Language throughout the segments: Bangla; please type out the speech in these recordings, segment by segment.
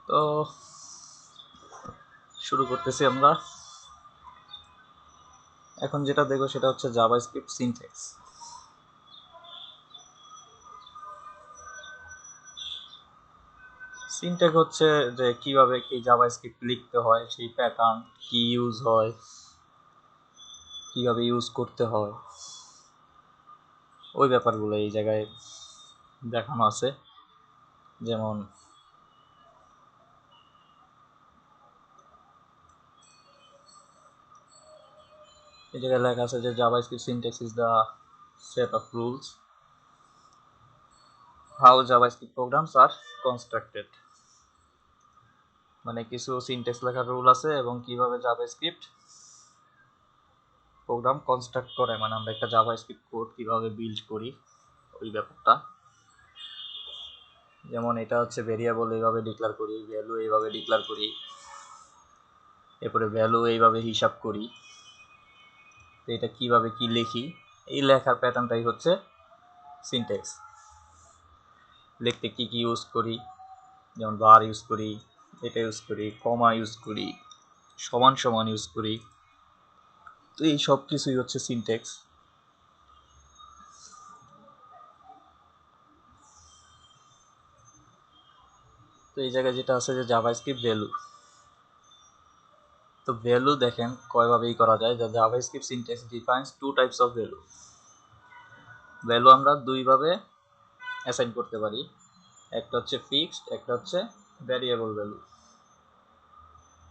তো শুরু করতেছি আমরা। এখন যেটা দেখব সেটা হচ্ছে জাভাস্ক্রিপ্ট সিনট্যাক্স। সিনট্যাক্স হচ্ছে যে কিভাবে কি জাভাস্ক্রিপ্ট লিখতে হয়, সেই প্যাটার্ন কি ইউজ হয়, কিভাবে ইউজ করতে হয়, ওই ব্যাপারগুলো এই জায়গায় দেখানো আছে। যেমন এই জায়গায় লেখা আছে যে JavaScript syntax is the set of rules how JavaScript programs are constructed। মানে কিছু সিনট্যাক্স লেখার রুল আছে এবং কিভাবে জাভাস্ক্রিপ্ট প্রোগ্রাম কনস্ট্রাক্ট করে, মানে আমরা একটা জাভাস্ক্রিপ্ট কোড কিভাবে বিল্ড করি ওই ব্যাপারটা। যেমন এটা হচ্ছে ভেরিয়েবল এইভাবে ডিক্লেয়ার করি, ভ্যালু এইভাবে ডিক্লেয়ার করি, এরপরে ভ্যালু এইভাবে হিসাব করি। তো এটা কিভাবে কি লিখি, এই লেখার প্যাটার্নটাই হচ্ছে সিনট্যাক্স। লিখতে কি কি ইউজ করি, যেমন বার ইউজ করি, এটা ইউজ করি, কমা ইউজ করি, সমান সমান ইউজ করি। তো এই সব কিছুই হচ্ছে সিনট্যাক্স। তো এই জায়গায় যেটা আছে যে জাভাস্ক্রিপ্ট ভ্যালু, তো ভ্যালু দেখেন কয়ভাবেই করা যায়। যে JavaScript syntax defines two types of value. Value আমরা দুইভাবে অ্যাসাইন করতে পারি, একটা হচ্ছে ফিক্সড, একটা হচ্ছে ভ্যারিয়েবল ভ্যালু।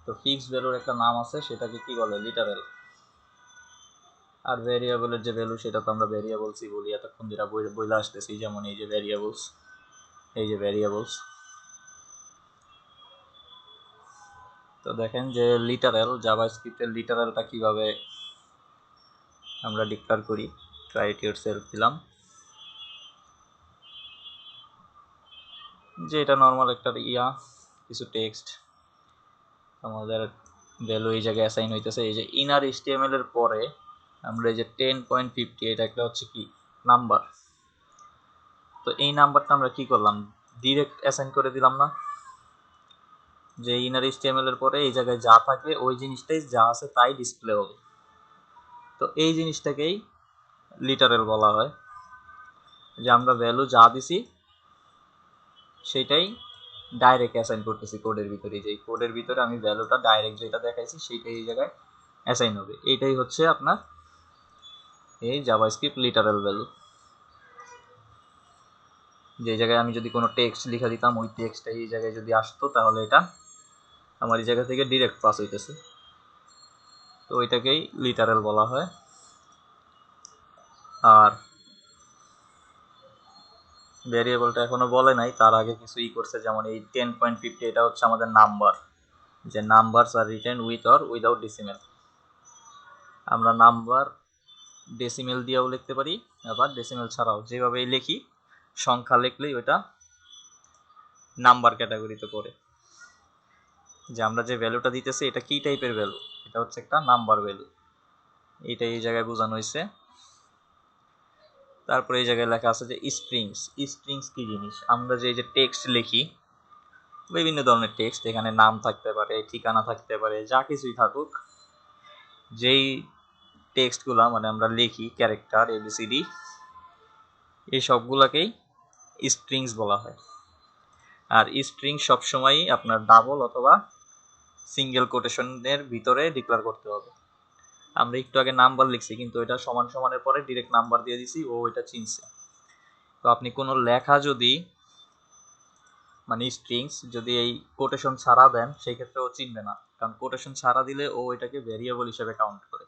তো ফিক্সড ভ্যালুর একটা নাম আছে, সেটাকে কি বলে, লিটারেল। আর ভ্যারিয়েবলের যে ভ্যালু সেটা তো আমরা ভ্যারিয়েবলসই বলি, এতক্ষণ যেটা বইলে আসতেছি। যেমন এই যে ভ্যারিয়েবলস, এই যে ভ্যারিয়েবলস। তো দেখেন যে লিটারেল, জাভাস্ক্রিপ্টের লিটারেলটা কিভাবে আমরা ডিক্লেয়ার করি। ট্রাই ইট ইয়োরসেলফ দিলাম, যে এটা নর্মাল একটা কিছু টেক্সট আমাদের ভ্যালু এই জায়গায় অ্যাসাইন হইতেছে। এই যে ইনার HTML এর পরে আমরা এই যে 10.50, এটা একটা হচ্ছে কি নাম্বার। তো এই নাম্বারটা আমরা কি করলাম, ডিরেক্ট অ্যাসাইন করে দিলাম না, যে ইনার HTML এর পরে এই জায়গায় যা থাকবে ওই জিনিসটাই যা আছে তাই ডিসপ্লে হবে। তো এই জিনিসটাকেই লিটারেল বলা হয়, যে আমরা ভ্যালু যা দিছি সেটাই ডাইরেক্ট অ্যাসাইন করতেছি কোডের ভিতরে। যে কোডের ভিতরে আমি ভ্যালুটা ডাইরেক্ট যেটা দেখাইছি সেইটাই এই জায়গায় অ্যাসাইন হবে। এইটাই হচ্ছে আপনার এই জাভাস্ক্রিপ্ট লিটারাল ভ্যালু। যে জায়গায় আমি যদি কোনো টেক্সট লিখা দিতাম, ওই টেক্সটটা এই জায়গায় যদি আসতো, তাহলে এটা আমার এই জায়গা থেকে ডিরেক্ট পাস হইতেছে। তো ওইটাকেই লিটারাল বলা হয়। আর ভ্যারিয়েবলটা এখনো বলে নাই, তার আগে কিছু করছে। যেমন এই 10.50, এটা হচ্ছে আমাদের নাম্বার, যে numbers are written with or without decimal. আমরা নাম্বার ডেসিমেল দিয়েও লিখতে পারি, আবার ডেসিমেল ছাড়াও। যেভাবেই লিখি, সংখ্যা লিখলেই ওটা নাম্বার ক্যাটাগরিতে পড়ে। যে আমরা যে ভ্যালুটা দিতেছি এটা কি টাইপের ভ্যালু, এটা হচ্ছে একটা নাম্বার ভ্যালু। এইটা এই জায়গায় বোঝানো হয়েছে। তারপরে এই জায়গায় লেখা আছে যে স্ট্রিংস। স্ট্রিংস কি জিনিস, আমরা যে টেক্সট লিখি, বিভিন্ন ধরনের টেক্সট, এখানে নাম থাকতে পারে, ঠিকানা থাকতে পারে, যা কিছুই থাকুক, যেই টেক্সটগুলা মানে আমরা লিখি, ক্যারেক্টার ABCD, এই সবগুলাকেই স্ট্রিংস বলা হয়। আর স্ট্রিং সবসময়ই আপনার ডাবল অথবা সিঙ্গেল কোটেশনের ভিতরে ডিক্লেয়ার করতে হবে। আমরা একটু আগে নাম্বার লিখছি, কিন্তু এটা সমান সমানের পরে ডিরেক্ট নাম্বার দিয়ে দিছি, ও এটা চিনছে। তো আপনি কোনো লেখা যদি মানে স্ট্রিংস যদি এই কোটেশন ছাড়া দেন, সেই ক্ষেত্রে ও চিনবে না, কারণ কোটেশন ছাড়া দিলে ও এটাকে ভ্যারিয়েবল হিসেবে কাউন্ট করে।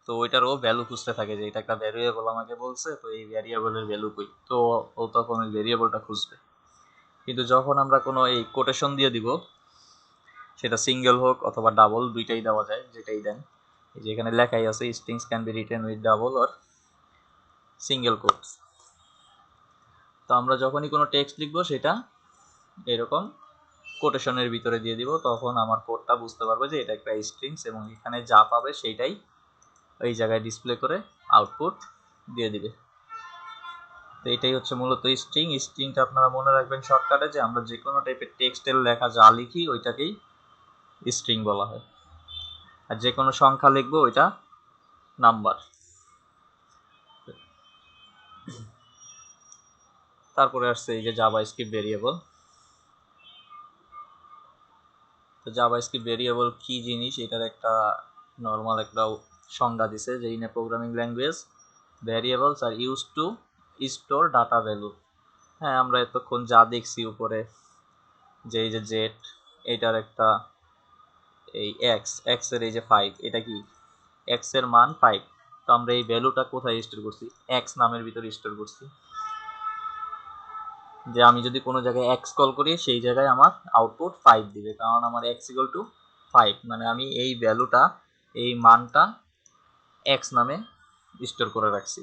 তো ওইটার ও ভ্যালু খুঁজতে থাকে, যে এটা একটা ভ্যারিয়েবল আমাকে বলছে, তো এই ভ্যারিয়েবলের ভ্যালু কই, তো ও তখন ওই ভ্যারিয়েবলটা খুঁজবে। কিন্তু যখন আমরা কোনো এই কোটেশন দিয়ে দিব, সেটা সিঙ্গেল হোক অথবা ডাবল, দুইটাই দেওয়া যায়, যেটাই দেন। এই যে এখানে লেখাই আছে, strings can be written with double or single quotes. তো আমরা যখনই কোনো টেক্সট লিখবো সেটা এরকম কোটেশনের ভিতরে দিয়ে দিব, তখন আমার কোডটা বুঝতে পারবে যে এটা একটা স্ট্রিংস, এবং এখানে যা পাবে সেইটাই এই জায়গায় ডিসপ্লে করে আউটপুট দিয়ে দিবে। তো এটাই হচ্ছে মূলত স্ট্রিং। স্ট্রিংটা আপনারা মনে রাখবেন শর্টকাটে, যে আমরা যে কোনো টাইপের টেক্সটের লেখা যা লিখি ওইটাকেই স্ট্রিং বলা হয়, আর যে কোনো সংখ্যা লিখবো ওইটা নাম্বার। তারপরে আসছে এই যে জাভাস্ক্রিপ্ট ভেরিয়েবল। তো জাভাস্ক্রিপ্ট ভেরিয়েবল কি জিনিস, এটার একটা নর্মাল একটা সংজ্ঞা দিছে, যে in a programming language variables are use to store data value. হ্যাঁ, আমরা এতক্ষণ যা দেখছি উপরে, যে এই যে জেড, এটার একটা এই এক্স এর এই যে 5, এটা কি এক্স এর মান 5। তো আমরা এই ভ্যালুটা কোথায় স্টোর করছি, এক্স নামের ভিতরে স্টোর করছি। যে আমি যদি কোনো জায়গায় এক্স কল করি সেই জায়গায় আমার আউটপুট 5 দিবে, কারণ আমার এক্স ইকুয়াল টু 5, মানে আমি এই ভ্যালুটা, এই মানটা এক্স নামে স্টোর করে রাখছি।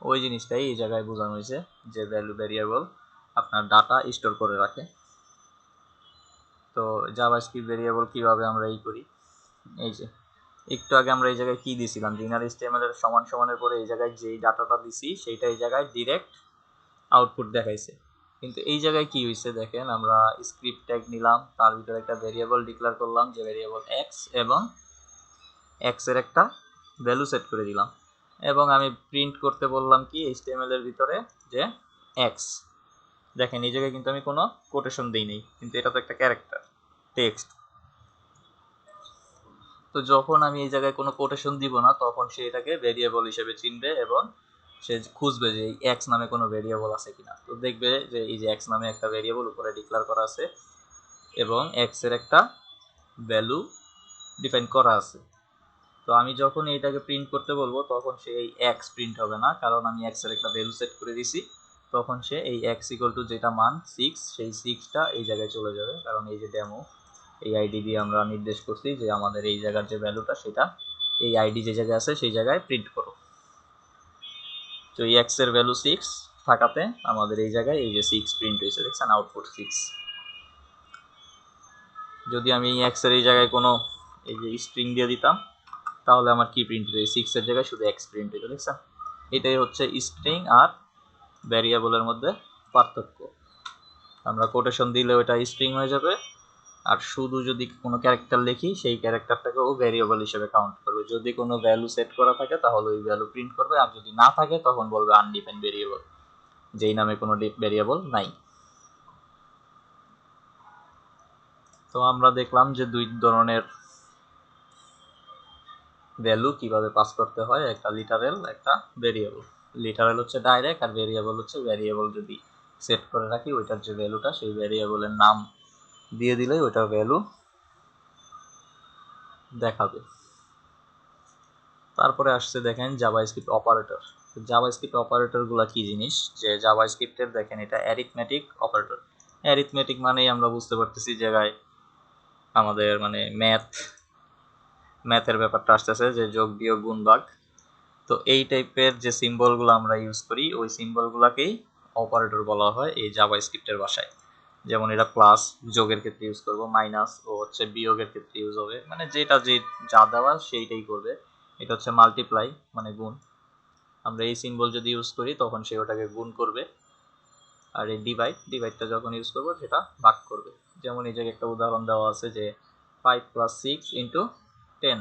ওই জিনিসটাই এই জায়গায় বোঝানো হয়েছে, যে ভ্যালু ভ্যারিয়েবল আপনার ডাটা স্টোর করে রাখে। তো জাভাস্ক্রিপ্ট ভেরিয়েবল কিভাবে আমরা এই করি, এই যে একটু আগে আমরা এই জায়গায় কি দিছিলাম, ইনার HTML এর সমান সমানের পরে এই জায়গায় যেই ডাটাটা দিছি সেইটা এই জায়গায় ডিরেক্ট আউটপুট দেখাইছে। কিন্তু এই জায়গায় কি হয়েছে দেখেন, আমরা স্ক্রিপ্ট ট্যাগ নিলাম, তার ভিতরে একটা ভেরিয়েবল ডিক্লেয়ার করলাম যে ভেরিয়েবল এক্স, এবং এক্স এর একটা ভ্যালু সেট করে দিলাম, এবং আমি প্রিন্ট করতে বললাম কি HTML এর ভিতরে যে এক্স। দেখেন এই জায়গায় কিন্তু আমি কোনো কোটেশন দিই নাই, কিন্তু এটা তো একটা ক্যারেক্টার টেক্সট। তো যখন আমি এই জায়গায় কোনো কোটেশন দিব না, তখন সে এটাকে ভেরিয়েবল হিসেবে চিনবে, এবং সে খুঁজবে যে এই এক্স নামে কোনো ভেরিয়েবল আছে কিনা। তো দেখবে যে এই যে এক্স নামে একটা ভেরিয়েবল উপরে ডিক্লেয়ার করা আছে, এবং এক্স এর একটা ভ্যালু ডিফাইন করা আছে। তো আমি যখন এইটাকে প্রিন্ট করতে বলবো, তখন সে এই এক্স প্রিন্ট হবে না, কারণ আমি এক্স এর একটা ভ্যালু সেট করে দিছি। তখন সে এই এক্স ইকুয়াল টু যেটা মান 6, সেই 6টা এই জায়গায় চলে যাবে, কারণ এই যে ডেমো, এই আইডি দিয়ে আমরা নির্দেশ করছি যে আমাদের এই জায়গার যে ভ্যালুটা সেটা এই আইডি যে জায়গায় আছে সেই জায়গায় প্রিন্ট করো। তো এই এক্স এর ভ্যালু 6 থাকাতে আমাদের এই জায়গায় এই যে 6 প্রিন্ট হয়েছে, দেখছেন আউটপুট 6। যদি আমি এই এক্স এর এই জায়গায় কোনো এই যে স্ট্রিং দিয়ে দিতাম, তাহলে আমার কি প্রিন্ট হতো, 6 এর জায়গায় শুধু এক্স প্রিন্ট হতো, দেখছেন। এটাই হচ্ছে স্ট্রিং আর ভ্যারিয়েবলের মধ্যে পার্থক্য। আমরা কোটেশন দিলে ওটা স্ট্রিং হয়ে যাবে, আর শুধু যদি কোনো ক্যারেক্টার লিখি সেই ক্যারেক্টারটাকেও ভ্যারিয়েবল হিসেবে কাউন্ট করবে। যদি কোনো ভ্যালু সেট করা থাকে তাহলে ওই ভ্যালু প্রিন্ট করবে, আর যদি না থাকে তখন বলবে আনডিফাইন্ড ভ্যারিয়েবল, যেই নামে কোনো ভ্যারিয়েবল নাই। তো আমরা দেখলাম যে দুই ধরনের ভ্যালু কিভাবে পাস করতে হয়, একটা লিটারেল, একটা ভ্যারিয়েবল। লিটারেল হচ্ছে ডাইরেক্ট, আর ভ্যারিয়েবল হচ্ছে ভ্যারিয়েবল যদি সেট করে রাখি ওইটার যে ভ্যালুটা সেই ভ্যারিয়েবলের নাম দিয়ে দিলেই ওইটার ভ্যালু দেখাবে। তারপরে আসছে দেখেন জাভাস্ক্রিপ্ট অপারেটর। জাভাস্ক্রিপ্ট অপারেটরগুলো কি জিনিস, যে জাভাস্ক্রিপ্টের দেখেন এটা অ্যারিথমেটিক অপারেটর। অ্যারিথমেটিক মানেই আমরা বুঝতে পারতেছি জায়গায় আমাদের মানে ম্যাথের ব্যাপারটা আসতেছে, যে যোগ বিয়োগ গুণ ভাগ। তো এই টাইপের যে সিম্বলগুলো আমরা ইউজ করি ওই সিম্বলগুলোকেই অপারেটর বলা হয় এই জাভাস্ক্রিপ্টের ভাষায়। যেমন এটা প্লাস যোগের ক্ষেত্রে ইউজ করব, মাইনাস ও হচ্ছে বিয়োগের ক্ষেত্রে ইউজ হবে, মানে যেটা যে যা দেওয়া সেইটাই করবে। এটা হচ্ছে মাল্টিপ্লাই মানে গুণ, আমরা এই সিম্বল যদি ইউজ করি তখন সে ওটাকে গুণ করবে। আর এই ডিভাইডটা যখন ইউজ করবো সেটা ভাগ করবে। যেমন এই জায়গায় একটা উদাহরণ দেওয়া আছে যে 5 + 6 × 10।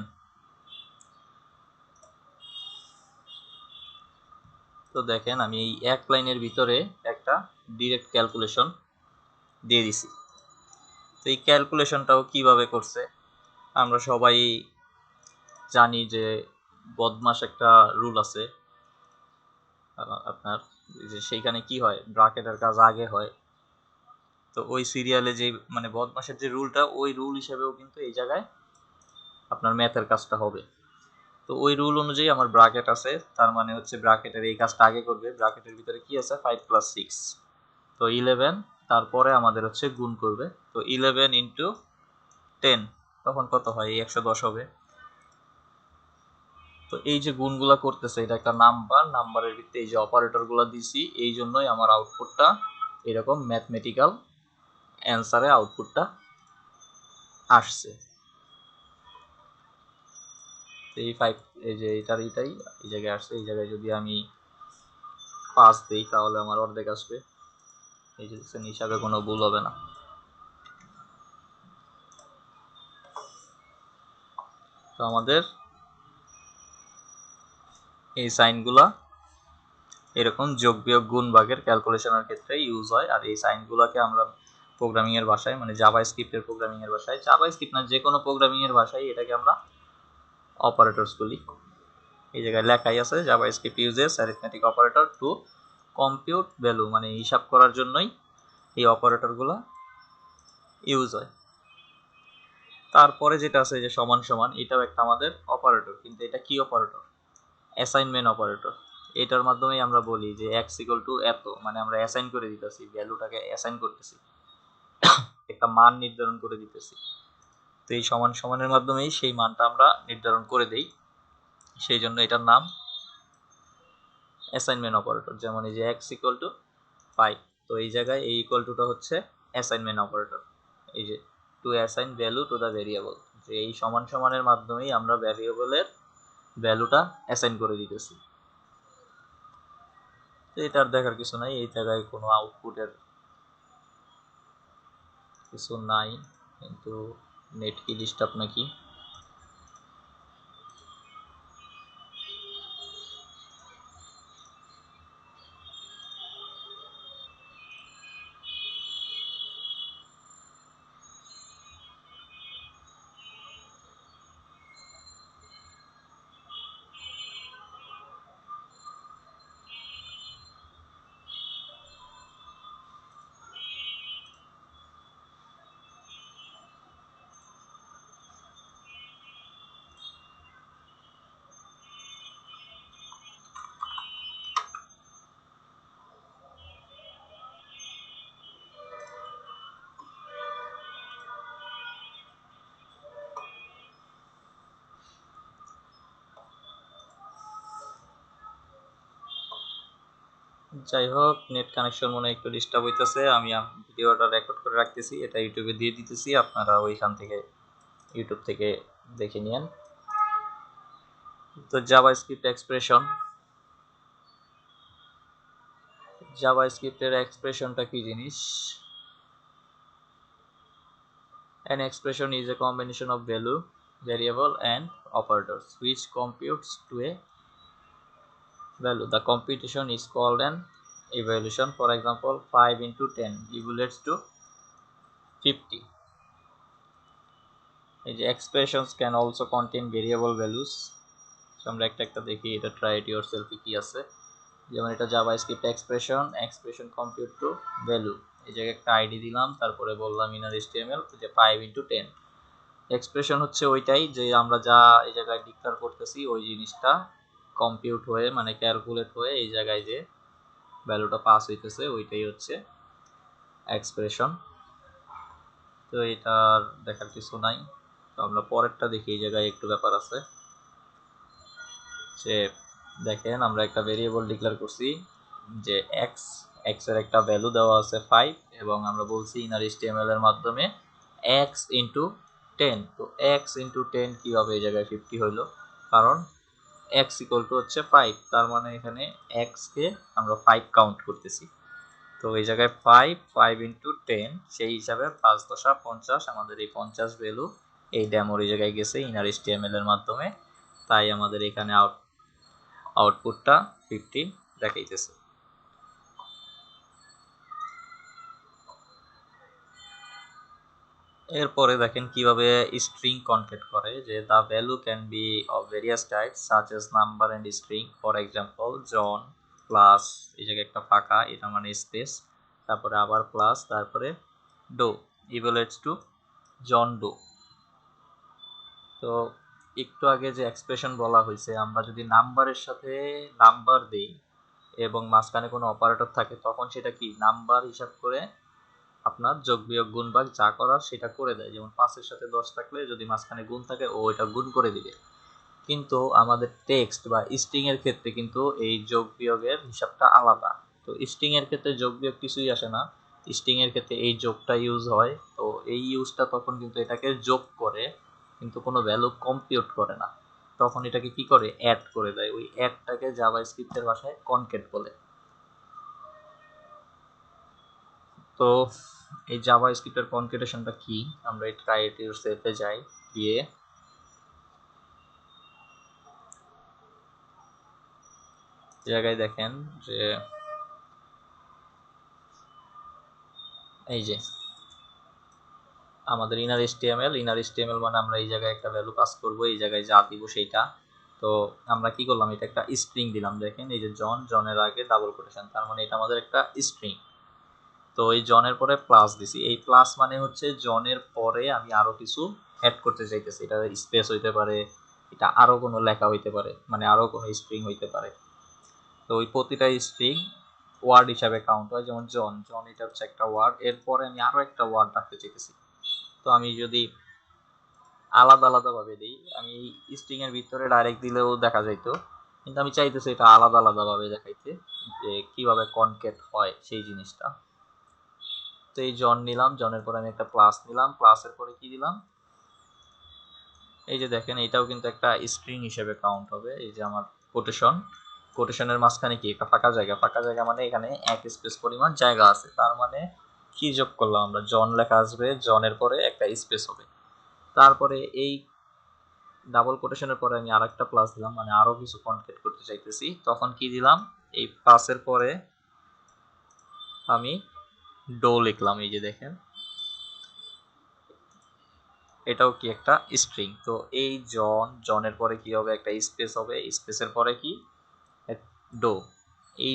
তো দেখেন আমি এই এক লাইনের ভিতরে একটা ডিরেক্ট ক্যালকুলেশন দিয়ে দিছি। তো এই ক্যালকুলেশনটাও কিভাবে করছে, আমরা সবাই জানি যে বদমাস একটা রুল আছে আপনার, যে সেইখানে কি হয় ব্র্যাকেটের কাজ আগে হয়। তো ওই সিরিয়ালে যে মানে বদমাসের যে রুলটা, ওই রুল হিসেবেও কিন্তু এই জায়গায় আপনার ম্যাথের কাজটা হবে। তো ওই রুল অনুযায়ী আমার ব্র্যাকেট আছে, তার মানে হচ্ছে ব্র্যাকেটের এই কাজটা আগে করবে। ব্র্যাকেটের ভিতরে কি আছে 5 + 6, তো 11, তারপরে আমাদের হচ্ছে গুণ করবে। তো 11 × 10 তখন কত হয়, এই 110 হবে। তো এই যে গুণগুলা করতেছে এটা একটা নাম্বারের ভিত্তিতে এই যে অপারেটরগুলো দিছি, এই জন্যই আমার আউটপুটটা এরকম ম্যাথমেটিক্যাল অ্যান্সারে আউটপুটটা আসছে। এই 5, এই যে এটাই এই জায়গায় আসছে। এই জায়গায় যদি আমি 5 দেই তাহলে আমার অর্ধেক আসবে। এই যে দেখছেন, হিসাবে কোনো ভুল হবে না। তো আমাদের এই সাইনগুলা এরকম যোগ বিয়োগ গুণ ভাগের ক্যালকুলেশনের ক্ষেত্রে ইউজ হয়। আর এই সাইনগুলোকে আমরা প্রোগ্রামিং এর ভাষায়, মানে জাভা স্ক্রিপ্টের প্রোগ্রামিং এর ভাষায়, জাভা স্ক্রিপ্ট না যে কোনো প্রোগ্রামিং এর ভাষায় এটাকে আমরা অপারেটরস বলি। এই জায়গায় লেখাই আছে JavaScript uses arithmetic operator to compute value, মানে হিসাব করার জন্যই এই অপারেটরগুলো ইউজ হয়। তারপরে যেটা আছে যে সমান সমান, এটাও একটা আমাদের অপারেটর, কিন্তু এটা কি অপারেটর? Assignment operator. এটার মাধ্যমেই আমরা বলি যে x ইকুয়াল টু এত, মানে আমরা অ্যাসাইন করে দিতেছি, ভ্যালুটাকে অ্যাসাইন করতেছি, একটা মান নির্ধারণ করে দিতেছি। তো এই সমান সমানের মাধ্যমেই সেই মানটা আমরা নির্ধারণ করে দেই, সেই জন্য এটার নাম অ্যাসাইনমেন্ট অপারেটর। যেমন এই যে x ইকুয়াল টু 5, তো এই জায়গায় এই ইকুয়াল টুটা হচ্ছে অ্যাসাইনমেন্ট অপারেটর। এই যে two assign value to the variable, যে এই সমান সমানের মাধ্যমেই আমরা ভ্যারিয়েবলের ভ্যালুটা অ্যাসাইন করে দিতেছি। তো এটার দেখার কিছু নাই, এই জায়গায় কোনো আউটপুটের কিছু নাই, কিন্তু নেট কি ডিস্টার্ব নাকি? যাই হোক, নেট কানেকশন মনে একটু ডিস্টার্ব হইতেছে। আমি ভিডিওটা রেকর্ড করে রাখতেছি, এটা ইউটিউবে দিয়ে দিতেছি, আপনারা ওইখান থেকে ইউটিউব থেকে দেখে নিন। তো জাভাস্ক্রিপ্ট এক্সপ্রেশন, জাভাস্ক্রিপ্টের এক্সপ্রেশনটা কি জিনিস? An expression is a combination of value, variable and operators which computes to a value. The computation is called an evaluation. For example, 5 into 10 evaluates to 50. এই যে expressions can also contain variable values. So আমরা একটা একটা দেখি, এটা try it yourself কি আছে। যেমন এটা JavaScript expression compute to value, এই জায়গায় একটা আইডি দিলাম, তারপরে বললাম ইনার HTML যে 5 into 10। এক্সপ্রেশন হচ্ছে ওইটাই যে আমরা যা এই জায়গায় ডিক্লেয়ার করতেছি ওই জিনিসটা কম্পিউট হয়ে, মানে ক্যালকুলেট হয়ে এই জায়গায় যে ভ্যালুটা পাস হইতেছে ওইটাই হচ্ছে এক্সপ্রেশন। তো এটার দেখার কিছু নাই, তো আমরা পরেরটা দেখি। এই জায়গায় একটু ব্যাপার আছে যে দেখেন, আমরা একটা ভেরিয়েবল ডিক্লেয়ার করছি যে x এর একটা ভ্যালু দেওয়া আছে 5, এবং আমরা বলছি ইনার HTML এর মাধ্যমে x ইন্টু 10। তো x ইন্টু 10 কি হবে? এই জায়গায় 50 হইলো, কারণ x ইকুয়াল টু হচ্ছে 5, তার মানে এখানে x কে আমরা 5 কাউন্ট করতেছি। তো এই জায়গায় 5 ইন্টু 10, সেই হিসাবে 5 দশা 50, আমাদের এই 50 ভ্যালু এই ডেমোর এই জায়গায় গেছে ইনার HTML এর মাধ্যমে, তাই আমাদের এখানে আউটপুটটা 50 দেখাইতেছে। এরপরে দেখেন কিভাবে স্ট্রিং কনকেট করে, যে the value can be of various types such as number and string. For example John plus, এই জায়গায় একটা ফাঁকা, এটা মানে স্পেস, তারপরে আবার প্লাস, তারপরে Doe equals to John Doe. তো একটু আগে যে এক্সপ্রেশন বলা হয়েছে, আমরা যদি নাম্বারের সাথে নাম্বার দেই এবং মাঝখানে কোনো অপারেটর থাকে, তখন সেটা কি নাম্বার হিসাব করে আপনার যোগ বিয়োগ গুণ ভাগ যা করার সেটা করে দেয়। যেমন 5 এর সাথে 10 থাকলে যদি মাঝখানে গুণ থাকে, ও এটা গুণ করে দিবে। কিন্তু আমাদের টেক্সট বা স্ট্রিং এর ক্ষেত্রে কিন্তু এই যোগ বিয়োগের হিসাবটা আলাদা। তো স্ট্রিং এর ক্ষেত্রে যোগ বিয়োগ কিছুই আসে না, স্ট্রিং এর ক্ষেত্রে এই যোগটা ইউজ হয়। তো এই ইউজটা তখন কিন্তু এটাকে যোগ করে, কিন্তু কোনো ভ্যালু কম্পিউট করে না, তখন এটাকে কি করে অ্যাড করে দেয়। ওই অ্যাডটাকে জাভাস্ক্রিপ্টের ভাষায় কনকেট বলে। তো এই জাভাস্ক্রিপ্টের কনকেটেশনটা কি, আমরা এই ট্রাই ইট ইউরসেলফে যাই, গিয়ে জায়গায় দেখেন যে এই যে আমাদের ইনার এসটিএমএল মানে আমরা এই জায়গায় একটা ভ্যালু পাস করব, এই জায়গায় যা দিব সেইটা। তো আমরা কি করলাম, এটা একটা স্ট্রিং দিলাম, দেখেন এই যে জনের আগে ডাবল কোটেশন, তার মানে এটা আমাদের একটা স্ট্রিং। তো এই জনের পরে প্লাস দিছি, এই প্লাস মানে হচ্ছে জনের পরে আমি আরো কিছু অ্যাড করতে চাইতেছি, এটা স্পেস হইতে পারে, এটা আরো কোনো লেখা হইতে পারে, মানে আরো কোনো স্ট্রিং হইতে পারে। তো ওই প্রতিটা স্ট্রিং ওয়ার্ড হিসাবে কাউন্ট হয়, যেমন জন এটা হচ্ছে একটা ওয়ার্ড, এরপরে আমি আরো একটা ওয়ার্ড রাখতে চাইতেছি। তো আমি যদি আলাদা আলাদা ভাবে দিই, আমি স্ট্রিং এর ভিতরে ডাইরেক্ট দিলেও দেখা যাইতো, কিন্তু আমি চাইতেছি এটা আলাদা আলাদা ভাবে দেখাইতে, যে কিভাবে কনকেট হয় সেই জিনিসটা। তো এই জন নিলাম, জনের পরে আমি একটা প্লাস নিলাম, প্লাসের পরে কি দিলাম, এই যে দেখেন এটাও কিন্তু একটা স্ট্রিং হিসেবে কাউন্ট হবে। এই যে আমার কোটেশনের মাঝখানে কি একটা ফাঁকা জায়গা মানে এখানে এক স্পেস পরিমাণ জায়গা আছে, তার মানে কি যোগ করলাম আমরা, জন লেখা আসবে, জনের পরে একটা স্পেস হবে। তারপরে এই ডাবল কোটেশনের পরে আমি আরেকটা প্লাস দিলাম, মানে আরো কিছু কনকেট করতে চাইতেছি, তখন কি দিলাম, এই প্লাসের পরে আমি ডো লিখলাম, এই যে দেখেন এটাও কি একটা স্ট্রিং। তো এই জনের পরে কি হবে, একটা স্পেস হবে, স্পেসের পরে কি ডো, এই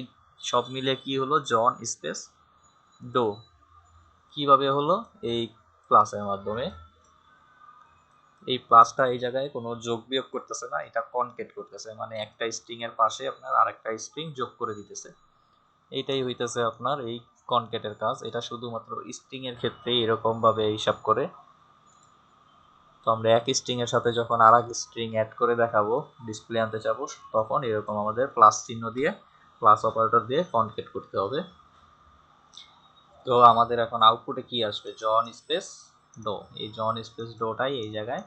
সব মিলে কি হলো, জন স্পেস ডো। কিভাবে হলো, এই প্লাসের মাধ্যমে। এই প্লাসটা এই জায়গায় কোনো যোগ বিয়োগ করতেছে না, এটা কনকেট করতেছে, মানে একটা স্ট্রিং এর পাশে আপনার আরেকটা স্ট্রিং যোগ করে দিতেছে। এইটাই হইতেছে আপনার এই কনকেটের কাজ। এটা শুধুমাত্র স্ট্রিং এর ক্ষেত্রে এরকম ভাবে হিসাব করে। তো আমরা এক স্ট্রিং এর সাথে যখন আর এক স্ট্রিং অ্যাড করে দেখাবো, ডিসপ্লে আনতে যাবো, তখন এরকম আমাদের প্লাস চিহ্ন দিয়ে, প্লাস অপারেটর দিয়ে কনকেট করতে হবে। তো আমাদের এখন আউটপুটে কি আসবে, জন স্পেস ডো, এই জন স্পেস ডোটাই এই জায়গায়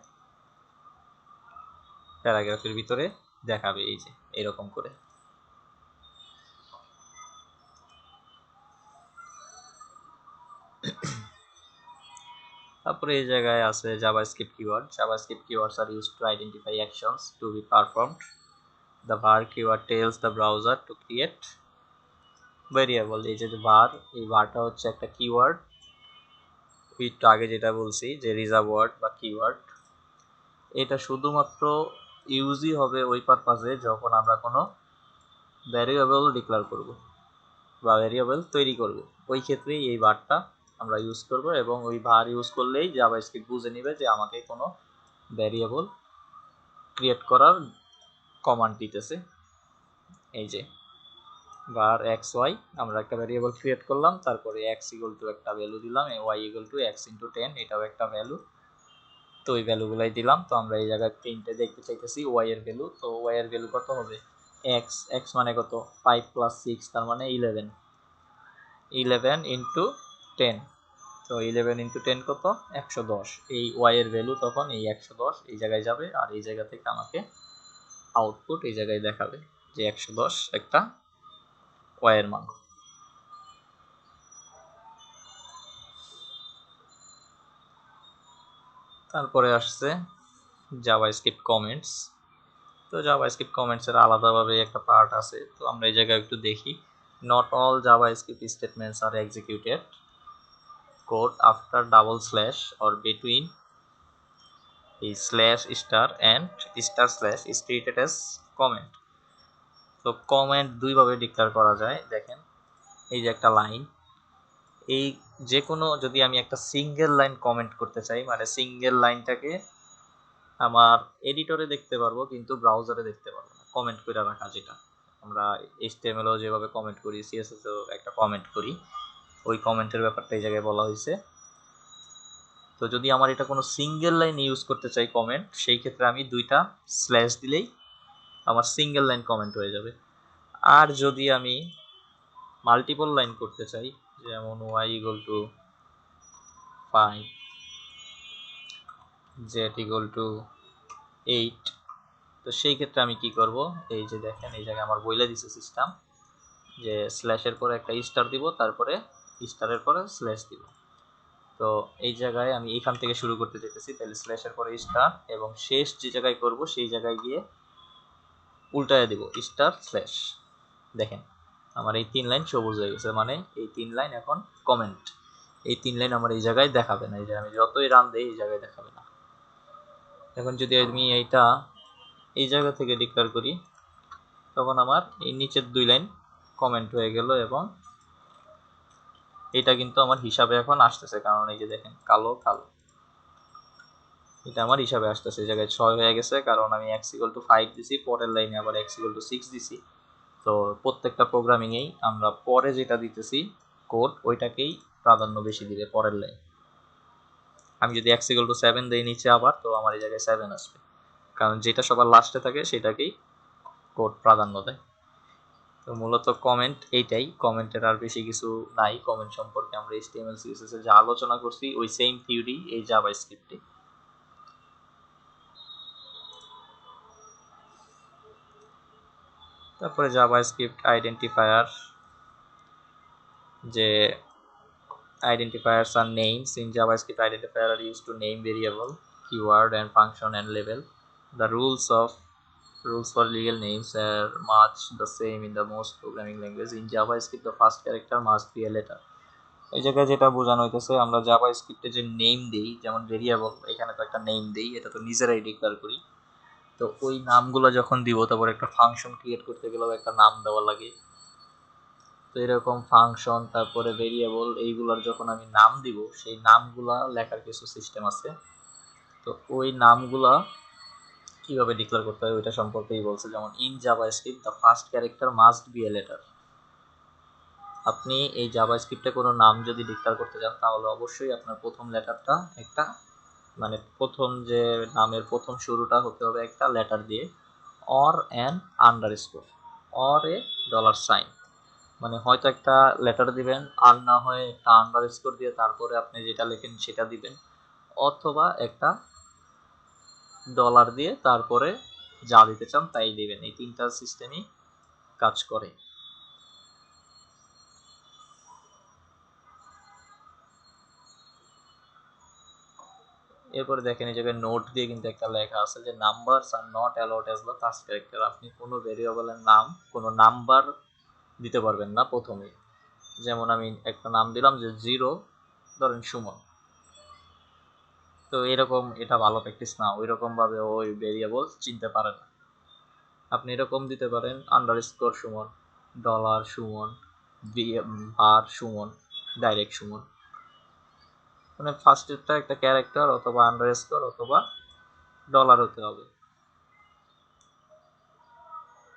প্যারাগ্রাফের ভিতরে দেখাবে, এই যে এরকম করে। তারপরে এই জায়গায় আছে JavaScript keywords are used to identify actions to B performed. The var keyword tells the browser to create variable. এই যে var, এই varটা হচ্ছে একটা কিওয়ার্ড, একটু আগে যেটা বলছি যে রিজার্ভ ওয়ার্ড বা কিওয়ার্ড, এটা শুধুমাত্র ইউজই হবে ওই পারপাজে যখন আমরা কোনো ভ্যারিয়েবল ডিক্লেয়ার করব বা ভ্যারিয়েবল তৈরি করব, ওই ক্ষেত্রেই এই varটা আমরা ইউজ করব, এবং ওই var ইউজ করলেই জাভাস্ক্রিপ্ট বুঝে নেবে যে আমাকে কোনো ভ্যারিয়েবল ক্রিয়েট করার কমান্ড দিতেছে। এই যে var xy, আমরা একটা ভ্যারিয়েবল ক্রিয়েট করলাম, তারপরে x ইকুয়াল টু একটা ভ্যালু দিলাম, y equal to x into 10, এটাও একটা ভ্যালু। তো ওই ভ্যালুগুলাই দিলাম। তো আমরা এই জায়গায় প্রিন্টে দেখতে চাইতেছি y এর ভ্যালু, তো y এর ভ্যালু কত হবে, x মানে কত, 5 প্লাস 6, তার মানে 11 ইন্টু 10। তো 11 ইন্টু 10 কত, 110। এই y এর ভ্যালু তখন এই 110 এই জায়গায় যাবে, আর এই জায়গা থেকে আমাকে আউটপুট এই জায়গায় দেখাবে যে 110 একটা y এর মান। তারপরে আসছে জাভাস্ক্রিপ্ট কমেন্টস। তো জাভাস্ক্রিপ্ট কমেন্টস এর আলাদাভাবে একটা পার্ট আছে, তো আমরা এই জায়গায় একটু দেখি। Not all JavaScript statements are executed code after double slash or between এই slash star and star slash is treated as comment. তো কমেন্ট দুইভাবে ডিক্লেয়ার করা যায়, দেখেন এই যে একটা লাইন, এই যে কোনো যদি আমি একটা সিঙ্গেল লাইন কমেন্ট করতে চাই, মানে সিঙ্গেল লাইনটাকে আমার এডিটরে দেখতে পারবো কিন্তু ব্রাউজারে দেখতে পারবো না, কমেন্ট করে রাখা, যেটা আমরা এইচটিএমএলও যেভাবে কমেন্ট করি, সিএসএসও একটা কমেন্ট করি, ওই কমেন্টের ব্যাপারটা এই জায়গায় বলা হয়েছে। তো যদি আমার এটা কোনো সিঙ্গেল লাইন ইউজ করতে চাই কমেন্ট, সেই ক্ষেত্রে আমি দুইটা স্ল্যাশ দিলেই আমার সিঙ্গেল লাইন কমেন্ট হয়ে যাবে। আর যদি আমি মাল্টিপল লাইন করতে চাই, যেমন y equal to 5, z equal to 8, তো সেই ক্ষেত্রে আমি কি করব, এই যে দেখেন এই জায়গায় আমার বইলে দিছে সিস্টেম যে স্ল্যাশের পরে একটা স্টার দিব, তারপরে স্টারের পরে স্ল্যাশ দিব। তো এই জায়গায় আমি এখান থেকে শুরু করতে চাইতেছি, তাহলে স্ল্যাশের পরে স্টার এবং শেষ যে জায়গায় করব সেই জায়গায় গিয়ে উল্টায় দিব স্টার স্ল্যাশ। দেখেন আমার এই 3 লাইন সবুজ হয়ে গেছে, মানে এই 3 লাইন এখন কমেন্ট। এই 3 লাইন আমার এই জায়গায় দেখাবে না, এই যে আমি যতই রান দেই এই জায়গায় দেখাবে না। এখন যদি আমি এইটা এই জায়গা থেকে ডিক্লেয়ার করি তখন আমার এই নিচের 2 লাইন কমেন্ট হয়ে গেল এবং এটা কিন্তু আমার হিসাবে এখন আসতেছে, কারণ এই যে দেখেন কালো কালো, এটা আমার হিসাবে আসতেছে। এই জায়গায় 6 হয়ে গেছে কারণ আমি x=5 দিছি, পরের লাইনে আবার x=6 দিছি। তো প্রত্যেকটা প্রোগ্রামিংয়েই আমরা পরে যেটা দিতেছি কোড ওইটাকেই প্রাধান্য বেশি দিবে পরের লাইন। আমি যদি x=7 দেই নিচে আবার, তো আমার এই জায়গায় 7 আসবে, কারণ যেটা সবার লাস্টে থাকে সেটাকেই কোড প্রাধান্য দেয়। তো মূলত কমেন্ট এইটাই, কমেন্টের আর বেশি কিছু নাই। কমেন্ট সম্পর্কে আমরা HTML CSS এ যা আলোচনা করছি ওই সেম থিওরি এই জাভাস্ক্রিপ্টে। তারপরে জাভাস্ক্রিপ্ট আইডেন্টিফায়ার, যে identifiers are names in JavaScript. Identifier are used to name variable, keyword and function and label. The rules for legal names are much the same in the most programming languages. In JavaScript the first character must be a letter. এই জায়গায় যেটা বোঝানো হইতেছে আমরা জাভাস্ক্রিপ্টে যে নেম দেই, যেমন ভেরিয়েবল, এখানে তো একটা নেম দেই, এটা তো নিজেরাই ডিক্লেয়ার করি। তো ওই নামগুলো যখন দিব তারপর একটা ফাংশন ক্রিয়েট করতে গেলেও একটা নাম দেওয়া লাগে। তো এরকম ফাংশন তারপরে ভেরিয়েবল এইগুলোর যখন আমি নাম দিব সেই নামগুলা লেখার কিছু সিস্টেম আছে। তো ওই নামগুলা কিভাবে ডিক্লেয়ার করতে হয় ওইটা সম্পর্কেই বলছে। যেমন in JavaScript the first character must B a letter. আপনি এই জাভাস্ক্রিপ্টে কোনো নাম যদি ডিক্লেয়ার করতে চান তাহলে অবশ্যই আপনার প্রথম লেটারটা একটা, মানে প্রথম যে নামের প্রথম শুরুটা হতে হবে একটা লেটার দিয়ে, or an underscore, or a dollar sign, মানে হয়তো একটা লেটার দিবেন আর না হয় একটা আন্ডারস্কোর দিয়ে তারপরে আপনি যেটা লেখেন সেটা দিবেন, অথবা একটা ডলার দিয়ে তারপরে যা দিতে চান তাই দিবেন। এই তিনটা সিস্টেমই কাজ করে। এরপরে দেখেন এই জায়গায় নোট দিয়ে কিন্তু একটা লেখা আছে যে numbers R not allowed as the first character. আপনি কোনো ভেরিয়েবলের নাম কোনো নাম্বার দিতে পারবেন না প্রথমে। যেমন আমি একটা নাম দিলাম যে 0 ধরেন সুমন, তো এরকম এটা ভালো প্র্যাকটিস না, ওই রকম ভাবে ওই ভেরিয়েবল চিনতে পারে না। আপনি এরকম দিতে পারেন আন্ডারস্কোর সুমন, ডলার সুমন, ভার সুমন, ডাইরেক্ট সুমন, মানে ফার্স্টেরটা একটা ক্যারেক্টার অথবা আন্ডারস্কোর অথবা ডলার হতে হবে।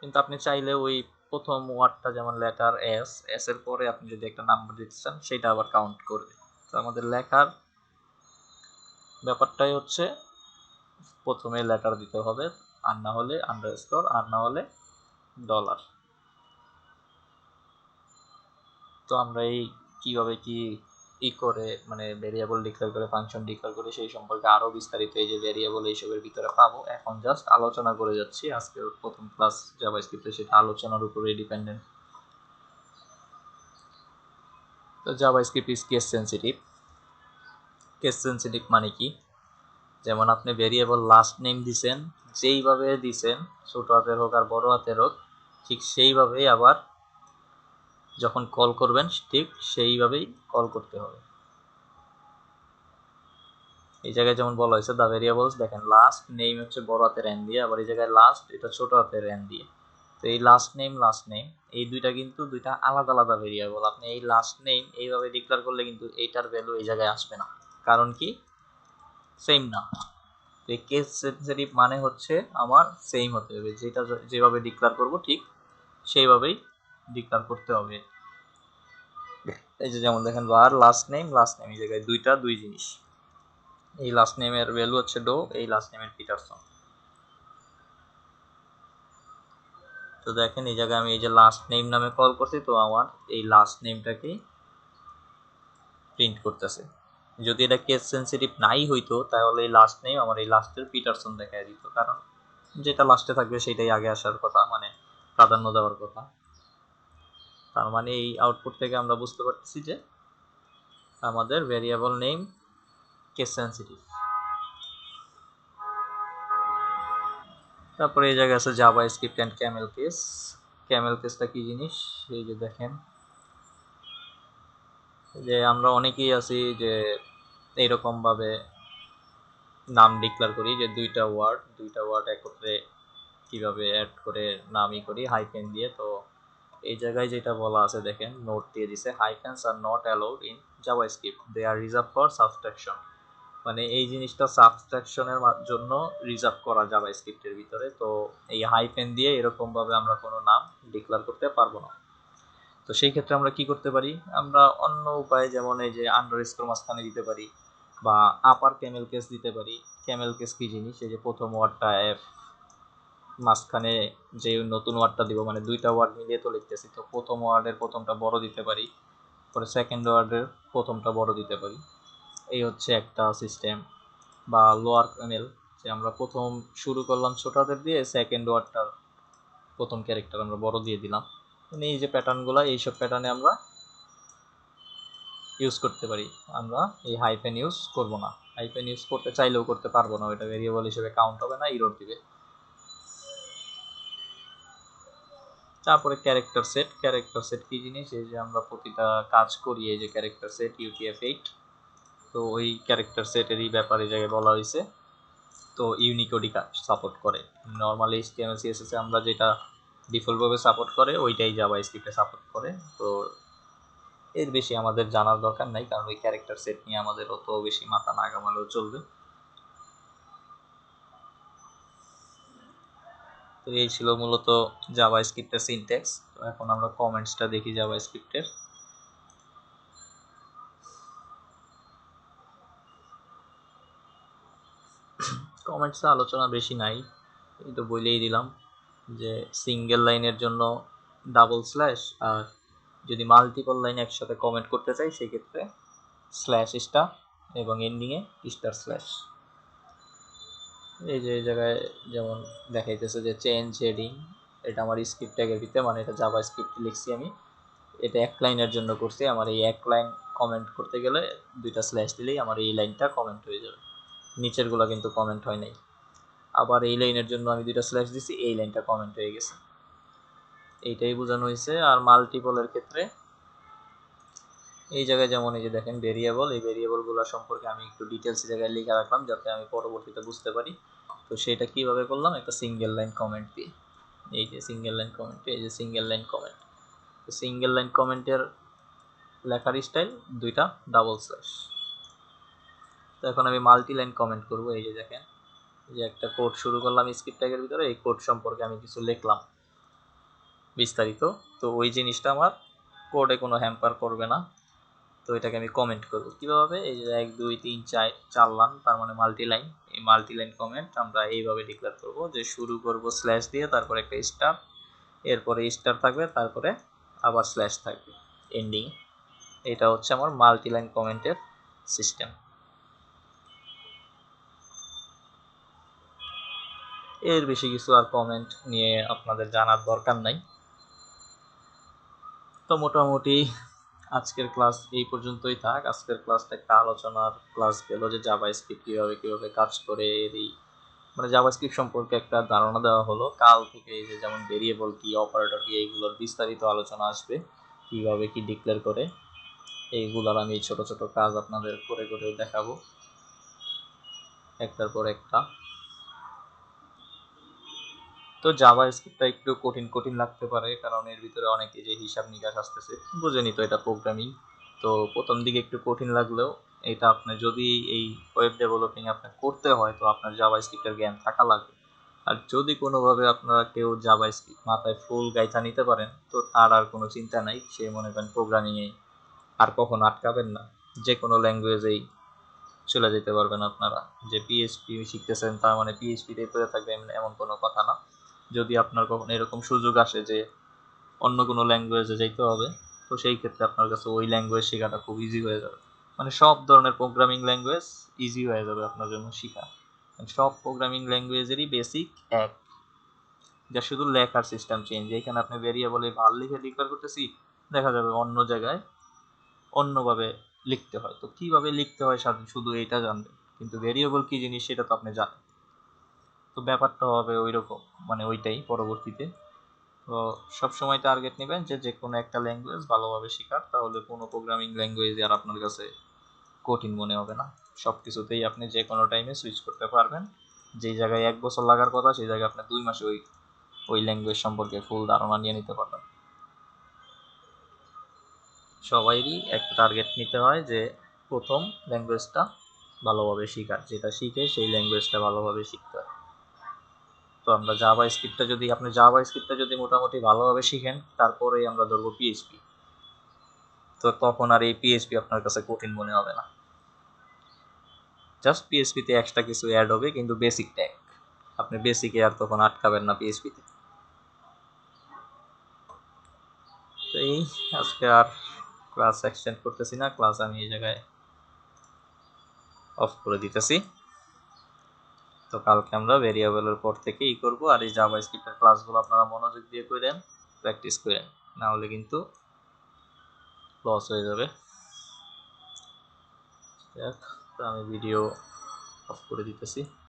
কিন্তু আপনি চাইলে ওই প্রথম ওয়ার্ডটা যেমন লেটার এস, এস এর পরে আপনি যদি একটা নাম্বার দিতে চান সেটা আবার কাউন্ট করবে। তো আমাদের লেখার ব্যাপারটাই হচ্ছে প্রথমে লেটার দিতে হবে, আর না হলে আন্ডারস্কোর, আর না হলে ডলার। তো আমরা এই কিভাবে কি করে মানে ভেরিয়েবল ডিক্লেয়ার করে ফাংশন ডিক্লেয়ার করে সেই সম্পর্কে আরো বিস্তারিত এই যে ভেরিয়েবল এইসবের ভিতরে পাবো। এখন জাস্ট আলোচনা করে যাচ্ছি, আজকের প্রথম ক্লাস জাভাস্ক্রিপ্টে সেটা আলোচনার উপরে ডিপেন্ডেন্ট। তো JavaScript is case sensitive. Case sensitive মানে কি, যেমন আপনি ভেরিয়েবল লাস্ট নেম দিছেন, যেইভাবে দিছেন ছোট হাতের হোক আর বড় হাতের হোক ঠিক সেইভাবেই আবার যখন কল করবেন ঠিক সেইভাবেই কল করতে হবে। এই জায়গায় যেমন বলা হয়েছে দ্য ভেরিয়েবলস, দেখেন লাস্ট নেম হচ্ছে বড় হাতের এন দিয়ে, আবার এই জায়গায় লাস্ট এটা ছোট হাতের এন দিয়ে। তো এই লাস্ট নেম এই দুইটা কিন্তু দুইটা আলাদা আলাদা ভেরিয়েবল। আপনি এই লাস্ট নেম এইভাবে ডিক্লেয়ার করলে কিন্তু এইটার ভ্যালু এই জায়গায় আসবে না, কারণ কি সেম না। তো এই কেস সেনসিটিভ মানে হচ্ছে আমার সেম হতে হবে, যেটা যেভাবে ডিক্লেয়ার করব ঠিক সেইভাবেই ডিক্লেয়ার করতে হবে। এই যে যেমন দেখেন বার লাস্ট নেম এই জায়গায় দুইটা দুই জিনিস। এই লাস্ট নেমের ভ্যালু হচ্ছে ডো, এই লাস্ট নেমের পিটারসন। তো দেখেন এই জায়গায় আমি এই যে লাস্ট নেম নামে কল করছি, তো আমার এই লাস্ট নেমটাকে প্রিন্ট করতেছে। যদি এটা কেস সেন্সিটিভ নাই হইতো তাহলে এই লাস্ট নেম আমার এই লাস্টের পিটারসন দেখায় দিত, কারণ যেটা লাস্টে থাকবে সেটাই আগে আসার কথা, মানে প্রাধান্য দেওয়ার কথা। তার মানে এই আউটপুট থেকে আমরা বুঝতে পারতেছি যে আমাদের ভেরিয়েবল নেম কেস সেন্সিটিভ। তারপরে এই জায়গায় আছে Java script and Camel case. Camel কেসটা কি জিনিস, এই যে দেখেন যে আমরা অনেকেই আছি যে এইরকম ভাবে নাম ডিক্লেয়ার করি যে দুইটা ওয়ার্ড একত্রে কিভাবে অ্যাড করে নামই করি হাইফেন দিয়ে। তো এই জায়গায় যেটা বলা আছে দেখেন, নোট দিয়ে দিছে, hyphens are not allowed in JavaScript, they are reserved for subtraction. মানে এই জিনিসটা সাবট্রাকশনের জন্য রিজার্ভ করা জাভাস্ক্রিপ্টের ভিতরে। তো এই হাইফেন দিয়ে এরকম ভাবে আমরা কোনো নাম ডিক্লেয়ার করতে পারবো না। তো সেই ক্ষেত্রে আমরা কি করতে পারি, আমরা অন্য উপায়ে যেমন এই যে আন্ডারস্কোর মাঝখানে দিতে পারি বা আপার ক্যামেল কেস দিতে পারি। ক্যামেল কেস কি জিনিস, এই যে প্রথম ওয়ার্ডটা এফ, মাঝখানে যে নতুন ওয়ার্ডটা দিব, মানে দুইটা ওয়ার্ড মিলিয়ে তো লিখতেছি, তো প্রথম ওয়ার্ডের প্রথমটা বড় দিতে পারি, পরে সেকেন্ড ওয়ার্ডের প্রথমটা বড় দিতে পারি। এই হচ্ছে একটা সিস্টেম। বা লোয়ার ক্যামেল, যে আমরা প্রথম শুরু করলাম ছোটদের দিয়ে, সেকেন্ড ওয়ার্ডটার প্রথম ক্যারেক্টার আমরা বড় দিয়ে দিলাম। মানে এই যে প্যাটার্নগুলো, এইসব প্যাটার্নে আমরা ইউজ করতে পারি। আমরা এই হাইফেন ইউজ করব না, হাইফেন ইউজ করতে চাইলেও করতে পারবো না, ওইটা ভেরিয়েবল হিসেবে কাউন্ট হবে না, এরর দিবে। তারপরে ক্যারেক্টার সেট কি জিনিস, এই যে আমরা প্রতিটা কাজ করি এই যে ক্যারেক্টার সেট UTF-8, তো ওই ক্যারেক্টার সেটেরই ব্যাপারে জায়গায় বলা হয়েছে। তো ইউনিকোডই সাপোর্ট করে। নর্মালি HTML CSS এ আমরা যেটা ডিফল্টভাবে সাপোর্ট করে ওইটাই জাভাস্ক্রিপ্টে সাপোর্ট করে। তো এর বেশি আমাদের জানার দরকার নাই, কারণ ওই ক্যারেক্টার সেট নিয়ে আমাদের অত বেশি মাথা না ঘামালেও চলবে। তো এই ছিল মূলত জাভাস্ক্রিপ্টের সিনট্যাক্স। তো এখন আমরা কমেন্টসটা দেখি জাভাস্ক্রিপ্টের। কমেন্টসে আলোচনা বেশি নাই, এই তো বলেই দিলাম যে সিঙ্গেল লাইনের জন্য ডাবল স্ল্যাশ, আর যদি মাল্টিপল লাইন একসাথে কমেন্ট করতে চাই সেক্ষেত্রে স্ল্যাশ স্টার এবং এন্ডিংয়ে স্টার স্ল্যাশ। এই যে এই জায়গায় যেমন দেখাইতেছে যে চেঞ্জ হেডিং, এটা আমার স্ক্রিপ্ট ট্যাগের ভিতরে, মানে এটা জাভা স্ক্রিপ্টে লিখছি আমি, এটা এক লাইনের জন্য করছি। আমার এই এক লাইন কমেন্ট করতে গেলে দুইটা স্ল্যাশ দিলেই আমার এই লাইনটা কমেন্ট হয়ে যাবে, নিচেরগুলো কিন্তু কমেন্ট হয় নাই। আবার এই লাইনের জন্য আমি দুইটা স্ল্যাশ দিছি, এই লাইনটা কমেন্ট হয়ে গেছে, এইটাই বোঝানো হয়েছে। আর মাল্টিপলের ক্ষেত্রে এই জায়গায় যেমন এই যে দেখেন ভেরিয়েবল, এই ভেরিয়েবলগুলো সম্পর্কে আমি একটু ডিটেলস জায়গায় লিখে রাখলাম যাতে আমি পরবর্তীতে বুঝতে পারি। তো সেটা কিভাবে করলাম, একটা সিঙ্গেল লাইন কমেন্ট দিয়ে, এই যে সিঙ্গেল লাইন কমেন্ট, এই যে সিঙ্গেল লাইন কমেন্ট। তো সিঙ্গেল লাইন কমেন্টের লেখার স্টাইল দুইটা ডাবল স্ল্যাশ। তো এখন আমি মাল্টি লাইন কমেন্ট করব। এই যে দেখেন, যে একটা কোড শুরু করলাম স্ক্রিপ্ট ট্যাগের ভিতরে, এই কোড সম্পর্কে আমি কিছু লিখলাম বিস্তারিত। তো ওই জিনিসটা আমার কোডে কোনো হ্যাম্পার করবে না। তো এটাকে আমি কমেন্ট করব কীভাবে, এই যে 1 2 3 4 4 লাইন, তার মানে মাল্টি লাইন। এই মাল্টি লাইন কমেন্ট আমরা এইভাবে ডিক্লেয়ার করব যে শুরু করব স্ল্যাশ দিয়ে, তারপরে একটা স্টার, এরপরে স্টার থাকবে, তারপরে আবার স্ল্যাশ থাকবে এন্ডিং। এটা হচ্ছে আমার মাল্টি লাইন কমেন্টের সিস্টেম। এর বেশি কিছু আর কমেন্ট নিয়ে আপনাদের জানার দরকার নাই। তো মোটামুটি আজকের ক্লাস এই পর্যন্তই থাক। আজকের ক্লাসটা একটা আলোচনার ক্লাস গেল যে জাভাস্ক্রিপ্ট কীভাবে কাজ করে, এই মানে জাভাস্ক্রিপ্ট সম্পর্কে একটা ধারণা দেওয়া হলো। কাল থেকে এই যে যেমন ভেরিয়েবল কি, অপারেটর কি, এইগুলোর বিস্তারিত আলোচনা আসবে, কিভাবে কি ডিক্লেয়ার করে, এইগুলোর আমি ছোট ছোট কাজ আপনাদের করে করে দেখাবো একটার পর একটা। তো জাভাস্ক্রিপ্টটা একটু কঠিন কঠিন লাগতে পারে, কারণ এর ভিতরে অনেক যে হিসাব নিকাশ আসতেছে, বুঝেনি তো এটা প্রোগ্রামিং। তো প্রথম দিকে একটু কঠিন লাগলেও এটা আপনি যদি এই ওয়েব ডেভেলপিং আপনার করতে হয়, তো আপনার জাভাস্ক্রিপ্টের জ্ঞান থাকা লাগবে। আর যদি কোনোভাবে আপনারা কেউ জাভাস্ক্রিপ্ট মাথায় ফুল গাইথা নিতে পারেন, তো তার আর কোনো চিন্তা নাই, সে মনে করেন প্রোগ্রামিংয়ে আর কখনো আটকাবেন না, যে কোনো ল্যাঙ্গুয়েজেই চলে যেতে পারবেন আপনারা। যে পিএইচপি শিখতেছেন তার মানে পিএইচপিতেই পড়ে থাকবেন এমন কোনো কথা না। যদি আপনার কখনো এরকম সুযোগ আসে যে অন্য কোনো ল্যাঙ্গুয়েজে যাইতে হবে, তো সেই ক্ষেত্রে আপনার কাছে ওই ল্যাঙ্গুয়েজ শেখাটা খুব ইজি হয়ে যাবে। মানে সব ধরনের প্রোগ্রামিং ল্যাঙ্গুয়েজ ইজি হয়ে যাবে আপনার জন্য শেখা। সব প্রোগ্রামিং ল্যাঙ্গুয়েজেরই বেসিক এক, যা শুধু লেখার সিস্টেম চেঞ্জ। এখানে আপনি ভেরিয়েবলে ভাল লিখে ডিক্লেয়ার করতেছি, দেখা যাবে অন্য জায়গায় অন্যভাবে লিখতে হয়। তো কিভাবে লিখতে হয় শুধু এটা জানবেন, কিন্তু ভেরিয়েবল কি জিনিস সেটা তো আপনি জানেন। তো ব্যাপারটা হবে ওই রকম, মানে ওইটাই পরবর্তীতে। তো সবসময় টার্গেট নেবেন যে যে কোনো একটা ল্যাঙ্গুয়েজ ভালোভাবে শেখার, তাহলে কোনো প্রোগ্রামিং ল্যাঙ্গুয়েজ আর আপনার কাছে কঠিন মনে হবে না। সব কিছুতেই আপনি যে কোনো টাইমে সুইচ করতে পারবেন। যেই জায়গায় 1 বছর লাগার কথা সেই জায়গায় আপনি 2 মাসে ওই ল্যাঙ্গুয়েজ সম্পর্কে ফুল ধারণা নিয়ে নিতে পারবেন। সবাইরই একটা টার্গেট নিতে হয় যে প্রথম ল্যাঙ্গুয়েজটা ভালোভাবে শেখার, যেটা শিখে সেই ল্যাঙ্গুয়েজটা ভালোভাবে শিখতে হয়। তো আমরা জাভা স্ক্রিপ্টটা যদি মোটামুটি ভালোভাবে শিখেন, তারপরেই আমরা ধরবো পিএইচপি। তো তখন আর এই পিএইচপি আপনার কাছে কঠিন মনে হবে না। জাস্ট পিএইচপিতে এক্সট্রা কিছু অ্যাড হবে, কিন্তু বেসিক ট্যাগ আপনি বেসিকে আর তখন আটকাবেন না পিএইচপিতে। তো এই আজকে আর ক্লাস এক্সটেন্ড করতেছি না, ক্লাস আমি এই জায়গায় অফ করে দিতেছি। তো কালকে আমরা ভেরিয়েবলের পর থেকে করব, আর এই জাভা স্ক্রিপ্টের ক্লাসগুলো আপনারা মনোযোগ দিয়ে করেন, প্র্যাকটিস করেন, না হলে কিন্তু লস হয়ে যাবে। দেখ, তো আমি ভিডিও অফ করে দিতেছি।